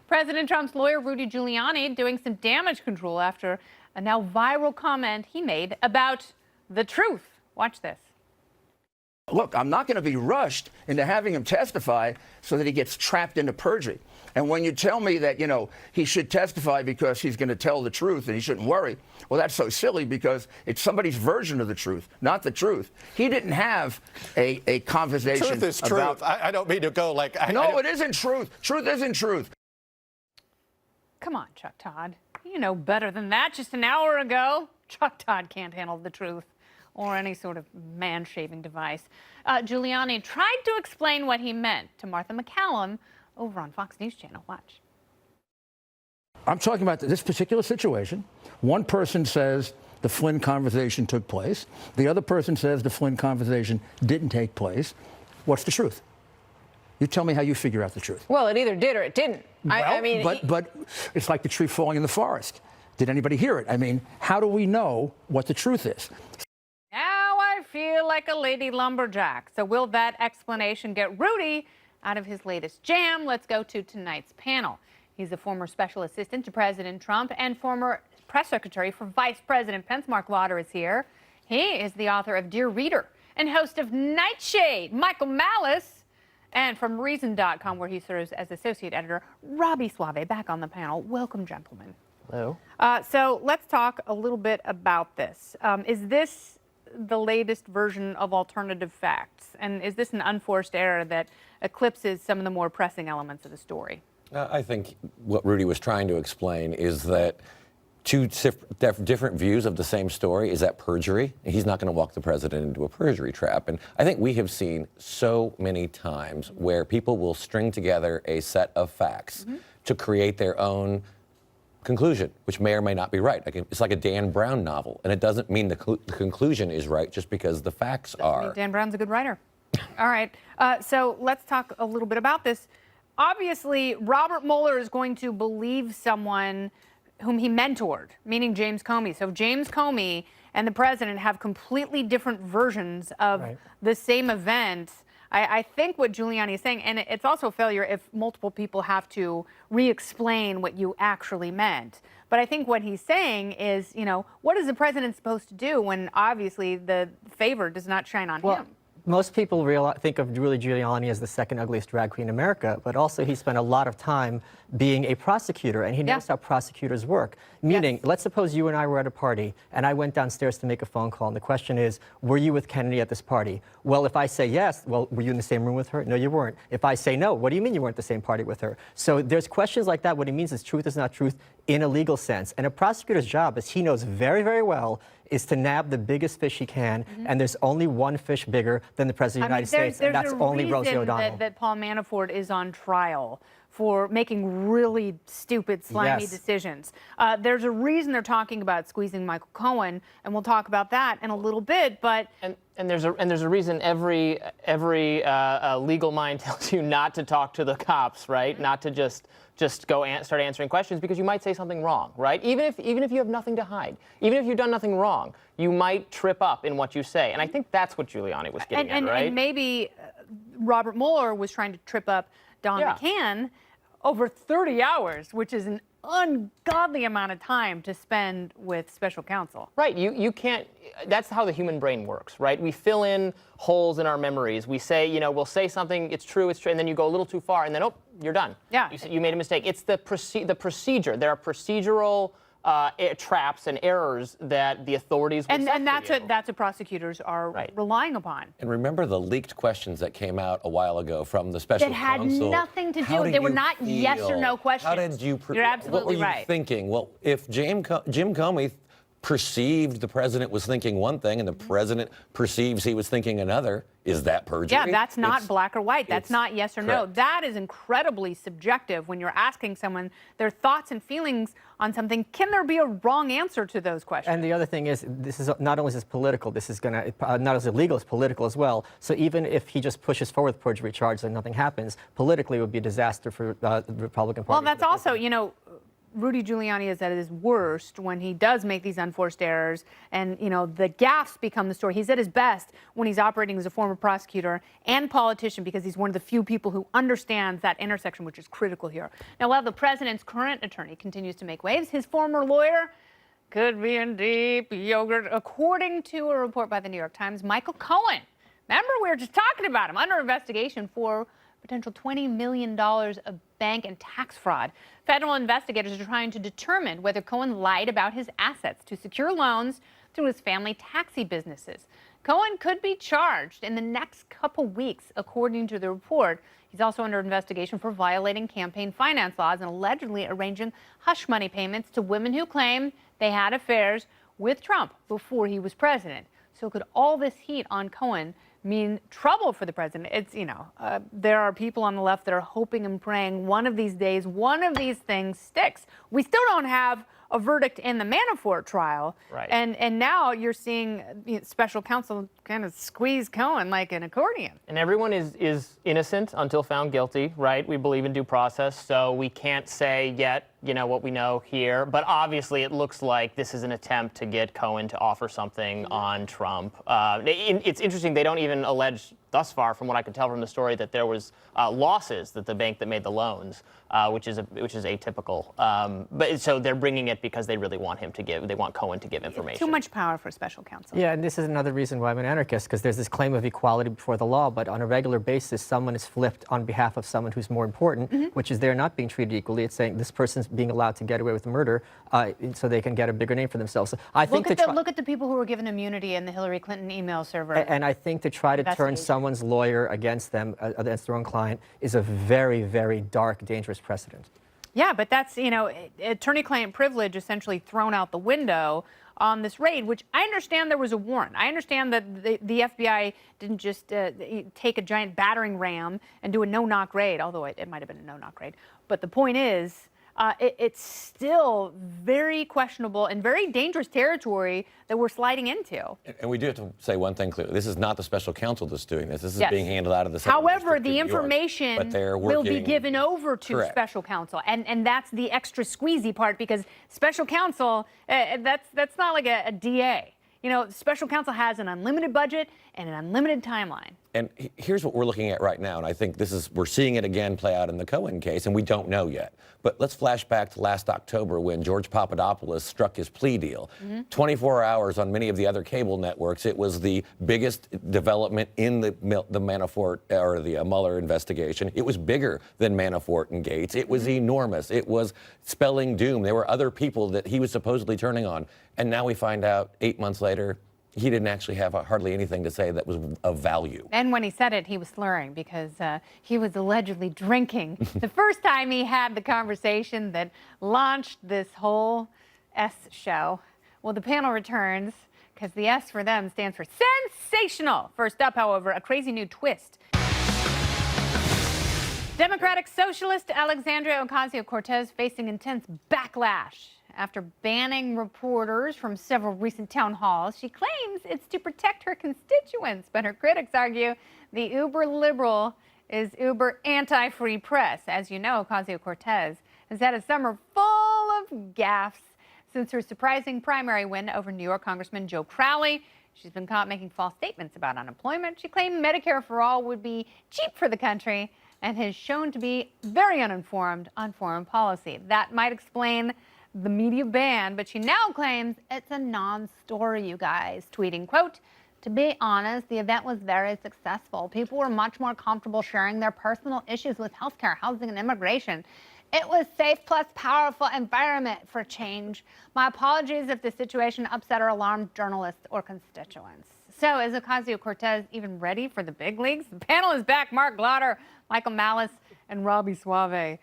President Trump's lawyer, Rudy Giuliani, doing some damage control after a now viral comment he made about the truth. Watch this. Look, I'm not going to be rushed into having him testify so that he gets trapped into perjury. And when you tell me that, he should testify because he's going to tell the truth and he shouldn't worry, well, that's so silly because it's somebody's version of the truth, not the truth. He didn't have a conversation. Truth is truth. I don't mean to go like... No, it isn't truth. Truth isn't truth. Come on, Chuck Todd. You know better than that. Just an hour ago, Chuck Todd can't handle the truth or any sort of man-shaving device. Giuliani tried to explain what he meant to Martha McCallum over on Fox News Channel. Watch. I'm talking about this particular situation. One person says the Flynn conversation took place. The other person says the Flynn conversation didn't take place. What's the truth? You tell me how you figure out the truth. Well, it either did or it didn't. Well, I mean, but it's like the tree falling in the forest. Did anybody hear it? I mean, how do we know what the truth is? Now I feel like a lady lumberjack. So will that explanation get Rudy out of his latest jam? Let's go to tonight's panel. He's a former special assistant to President Trump and former press secretary for Vice President Pence. Mark Lauder is here. He is the author of Dear Reader and host of Nightshade, Michael Malice. And from Reason.com, where he serves as associate editor, Robbie Suave, back on the panel. Welcome, gentlemen. Hello. So let's talk a little bit about this. Is this the latest version of alternative facts? And is this an unforced error that eclipses some of the more pressing elements of the story? I think what Rudy was trying to explain is that two different views of the same story. Is that perjury? He's not going to walk the president into a perjury trap. And I think we have seen so many times where people will string together a set of facts to create their own conclusion, which may or may not be right. It's like a Dan Brown novel, and it doesn't mean the conclusion is right just because the facts are. Dan Brown's a good writer. All right. So let's talk a little bit about this. Obviously, Robert Mueller is going to believe someone whom he mentored, meaning James Comey. So James Comey and the president have completely different versions of the same event. I think what Giuliani is saying, and it's also a failure if multiple people have to re-explain what you actually meant. But I think what he's saying is, what is the president supposed to do when obviously the favor does not shine on him? Most people think of Rudy Giuliani as the second ugliest drag queen in America, but also he spent a lot of time being a prosecutor, and he knows how prosecutors work. Meaning, let's suppose you and I were at a party, and I went downstairs to make a phone call, and the question is, were you with Kennedy at this party? Well, if I say yes, well, were you in the same room with her? No, you weren't. If I say no, what do you mean you weren't at the same party with her? So there's questions like that. What he means is truth is not truth in a legal sense. And a prosecutor's job, as he knows very, very well, is to nab the biggest fish he can, and there's only one fish bigger than the President of the United States, and that's only Rosie O'Donnell. That Paul Manafort is on trial for making really stupid, slimy decisions. There's a reason they're talking about squeezing Michael Cohen, and we'll talk about that in a little bit. But and there's a reason every legal mind tells you not to talk to the cops, right? Not to just go start answering questions, because you might say something wrong, right? Even if you have nothing to hide, even if you've done nothing wrong, you might trip up in what you say. And I think that's what Giuliani was getting at, right? And maybe Robert Mueller was trying to trip up Don McCann over 30 hours, which is an ungodly amount of time to spend with special counsel. Right. You can't. That's how the human brain works, right? We fill in holes in our memories. We say, we'll say something, it's true, and then you go a little too far, and then, oh, you're done. Yeah. You made a mistake. It's the procedure. There are procedural traps and errors that the authorities will set and that's what prosecutors are relying upon. And remember the leaked questions that came out a while ago from the special counsel? That had nothing to do. They were not yes or no questions. How did you? You're absolutely right. What were you thinking? Well, if Jim Comey perceived the president was thinking one thing and the president perceives he was thinking another, is that perjury? Yeah, that's not black or white. That's not yes or no. That is incredibly subjective when you're asking someone their thoughts and feelings on something. Can there be a wrong answer to those questions? And the other thing is, this is not only is this political, this is going to, not as illegal, it's political as well. So even if he just pushes forward with perjury charges and nothing happens, politically it would be a disaster for the Republican Party. Well, that's also, Rudy Giuliani is at his worst when he does make these unforced errors, and the gaffes become the story. He's at his best when he's operating as a former prosecutor and politician, because he's one of the few people who understands that intersection, which is critical here. Now, while the president's current attorney continues to make waves, his former lawyer could be in deep yogurt, according to a report by the New York Times. Michael Cohen, remember, we were just talking about him, under investigation for potential $20 million of bank and tax fraud. Federal investigators are trying to determine whether Cohen lied about his assets to secure loans through his family taxi businesses. Cohen could be charged in the next couple weeks, according to the report. He's also under investigation for violating campaign finance laws and allegedly arranging hush money payments to women who claim they had affairs with Trump before he was president. So could all this heat on Cohen mean trouble for the president? It's, there are people on the left that are hoping and praying one of these days, one of these things sticks. We still don't have a verdict in the Manafort trial. Right. And now you're seeing special counsel kind of squeeze Cohen like an accordion. And everyone is innocent until found guilty, right? We believe in due process, so we can't say yet, what we know here. But obviously, it looks like this is an attempt to get Cohen to offer something on Trump. It's interesting, they don't even allege thus far, from what I can tell from the story, that there was losses that the bank that made the loans, which is atypical. But so they're bringing it because they really want they want Cohen to give information. Too much power for special counsel. Yeah, and this is another reason why I'm an anarchist, because there's this claim of equality before the law, but on a regular basis, someone is flipped on behalf of someone who's more important, which is they're not being treated equally. It's saying this person's being allowed to get away with murder so they can get a bigger name for themselves. So I think look at the people who were given immunity in the Hillary Clinton email server. And I think to try to turn someone's lawyer against them, against their own client, is a very, very dark, dangerous precedent. Yeah, but that's, attorney-client privilege essentially thrown out the window on this raid, which I understand there was a warrant. I understand that the FBI didn't just take a giant battering ram and do a no-knock raid, although it might have been a no-knock raid. But the point is, it's still very questionable and very dangerous territory that we're sliding into. And we do have to say one thing clearly. This is not the special counsel that's doing this. This is Yes. being handled out of the However, the information will be given over to Correct. special counsel. And that's the extra squeezy part, because special counsel, that's not like a DA. Special counsel has an unlimited budget and an unlimited timeline. And here's what we're looking at right now, and I think we're seeing it again play out in the Cohen case, and we don't know yet. But let's flash back to last October when George Papadopoulos struck his plea deal. 24 hours on many of the other cable networks, it was the biggest development in the Manafort or the Mueller investigation. It was bigger than Manafort and Gates. It was enormous. It was spelling doom. There were other people that he was supposedly turning on. And now we find out 8 months later, he didn't actually have hardly anything to say that was of value. And when he said it, he was slurring because he was allegedly drinking the first time he had the conversation that launched this whole S show. Well, the panel returns because the S for them stands for sensational. First up, however, a crazy new twist. Democratic socialist Alexandria Ocasio-Cortez facing intense backlash after banning reporters from several recent town halls. She claims it's to protect her constituents, but her critics argue the uber liberal is uber anti-free press. As you know, Ocasio-Cortez has had a summer full of gaffes since her surprising primary win over New York Congressman Joe Crowley. She's been caught making false statements about unemployment. She claimed Medicare for all would be cheap for the country and has shown to be very uninformed on foreign policy. That might explain the media ban, but she now claims it's a non-story, you guys, tweeting, quote, "To be honest, the event was very successful. People were much more comfortable sharing their personal issues with healthcare, housing, and immigration. It was safe plus powerful environment for change. My apologies if the situation upset or alarmed journalists or constituents." So is Ocasio-Cortez even ready for the big leagues? The panel is back. Mark Glauder, Michael Malice, and Robbie Suave.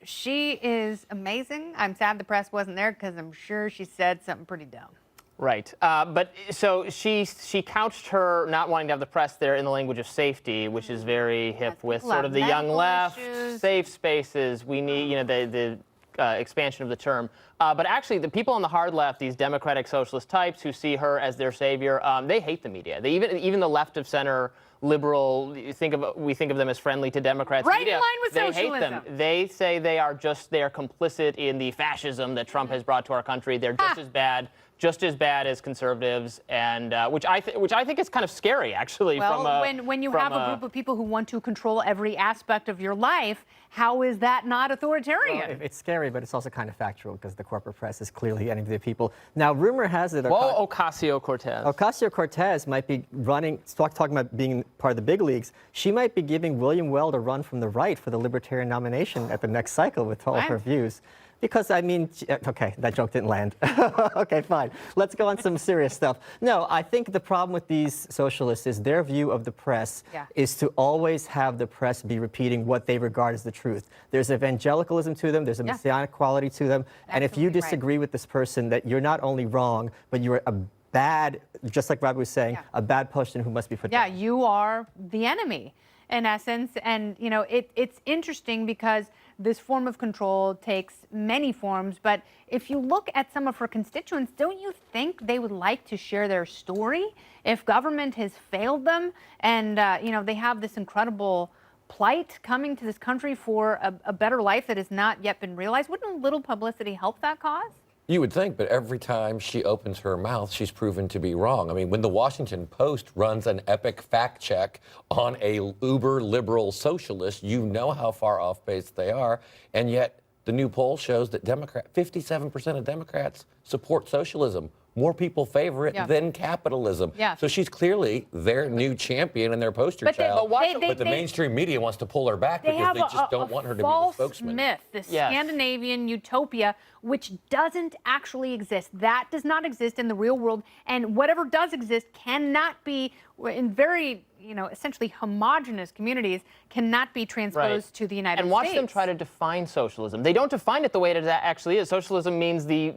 She is amazing. I'm sad the press wasn't there because I'm sure she said something pretty dumb. Right. But so she couched her not wanting to have the press there in the language of safety, which is very hip with sort of the young left, safe spaces. We need, the expansion of the term. But actually, the people on the hard left, these democratic socialist types who see her as their savior, they hate the media. They even the left of center liberal, we think of them as friendly to Democrats. Right media, in line with they socialism. hate them. They say they are complicit in the fascism that Trump has brought to our country. They're just as bad as conservatives, and which I think is kind of scary, actually. Well, when you have a group of people who want to control every aspect of your life, how is that not authoritarian? Well, it's scary, but it's also kind of factual because the corporate press is clearly enemy of the people. Now, rumor has it. Ocasio-Cortez. Ocasio-Cortez might be running, talking about being part of the big leagues. She might be giving William Weld a run from the right for the Libertarian nomination at the next cycle with all her views. Because, I mean, okay, that joke didn't land. Okay, fine. Let's go on some serious stuff. No, I think the problem with these socialists is their view of the press is to always have the press be repeating what they regard as the truth. There's evangelicalism to them, there's a messianic quality to them, and if you disagree with this person, that you're not only wrong, but you're a bad, just like Robbie was saying, a bad person who must be put down. Yeah, you are the enemy, in essence. And, you know, it's interesting because this form of control takes many forms, but if you look at some of her constituents, don't you think they would like to share their story if government has failed them and, you know, they have this incredible plight coming to this country for a better life that has not yet been realized? Wouldn't a little publicity help that cause? You would think, but every time she opens her mouth, she's proven to be wrong. I mean, when the Washington Post runs an epic fact check on a uber liberal socialist, you know how far off base they are. And yet the new poll shows that 57% of Democrats support socialism. More people favor it than capitalism. Yeah. So she's clearly their new champion and their poster child. But the mainstream media wants to pull her back because they just don't want her to be the spokesman. Myth, this Scandinavian utopia, which doesn't actually exist. That does not exist in the real world, and whatever does exist cannot be, in very, you know, essentially homogenous communities, cannot be transposed to the United States. And watch them try to define socialism. They don't define it the way it actually is. Socialism means the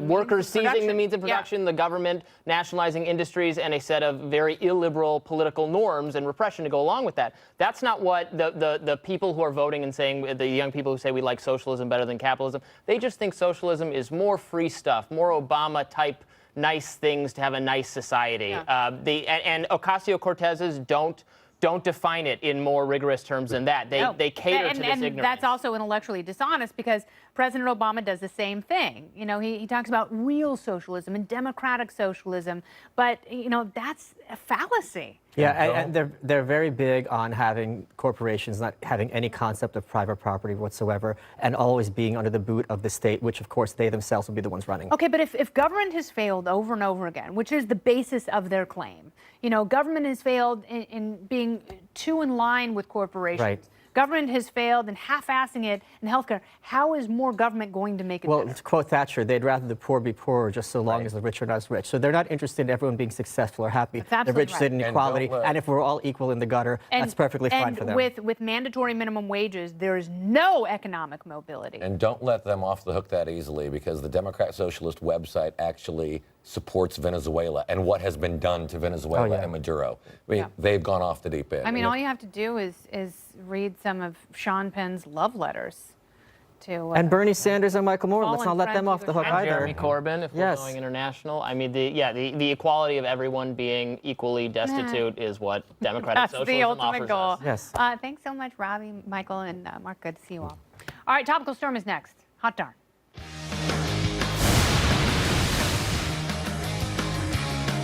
workers seizing the means of production, the government nationalizing industries, and a set of very illiberal political norms and repression to go along with that. That's not what the people who are voting and saying, the young people who say we like socialism better than capitalism, they just think socialism is more free stuff, more Obama-type nice things to have a nice society. And Ocasio-Cortez's don't define it in more rigorous terms than that. They cater to this ignorance. And that's also intellectually dishonest because President Obama does the same thing. You know, he talks about real socialism and democratic socialism, but, you know, that's a fallacy. Yeah, and they're very big on having corporations not having any concept of private property whatsoever and always being under the boot of the state, which, of course, they themselves will be the ones running. Okay, but if government has failed over and over again, which is the basis of their claim, you know, government has failed in being too in line with corporations. Right. Government has failed in half-assing it in healthcare. How is more government going to make it better? Well, to quote Thatcher, they'd rather the poor be poorer just so long as the rich are not as rich. So they're not interested in everyone being successful or happy. They're interested in equality. And if we're all equal in the gutter, that's perfectly fine for them. And with mandatory minimum wages, there is no economic mobility. And don't let them off the hook that easily because the Democrat Socialist website actually supports Venezuela and what has been done to Venezuela and Maduro. I mean, they've gone off the deep end. I mean, all you have to do is read some of Sean Penn's love letters to... and Bernie Sanders and Michael Moore, let's not let them off the hook either. Jeremy Corbyn, if we're going international. I mean, the equality of everyone being equally destitute is what democratic socialism the ultimate offers goal. us. Yes. Thanks so much, Robbie, Michael, and Mark. Good to see you all. All right, Topical Storm is next. Hot darn.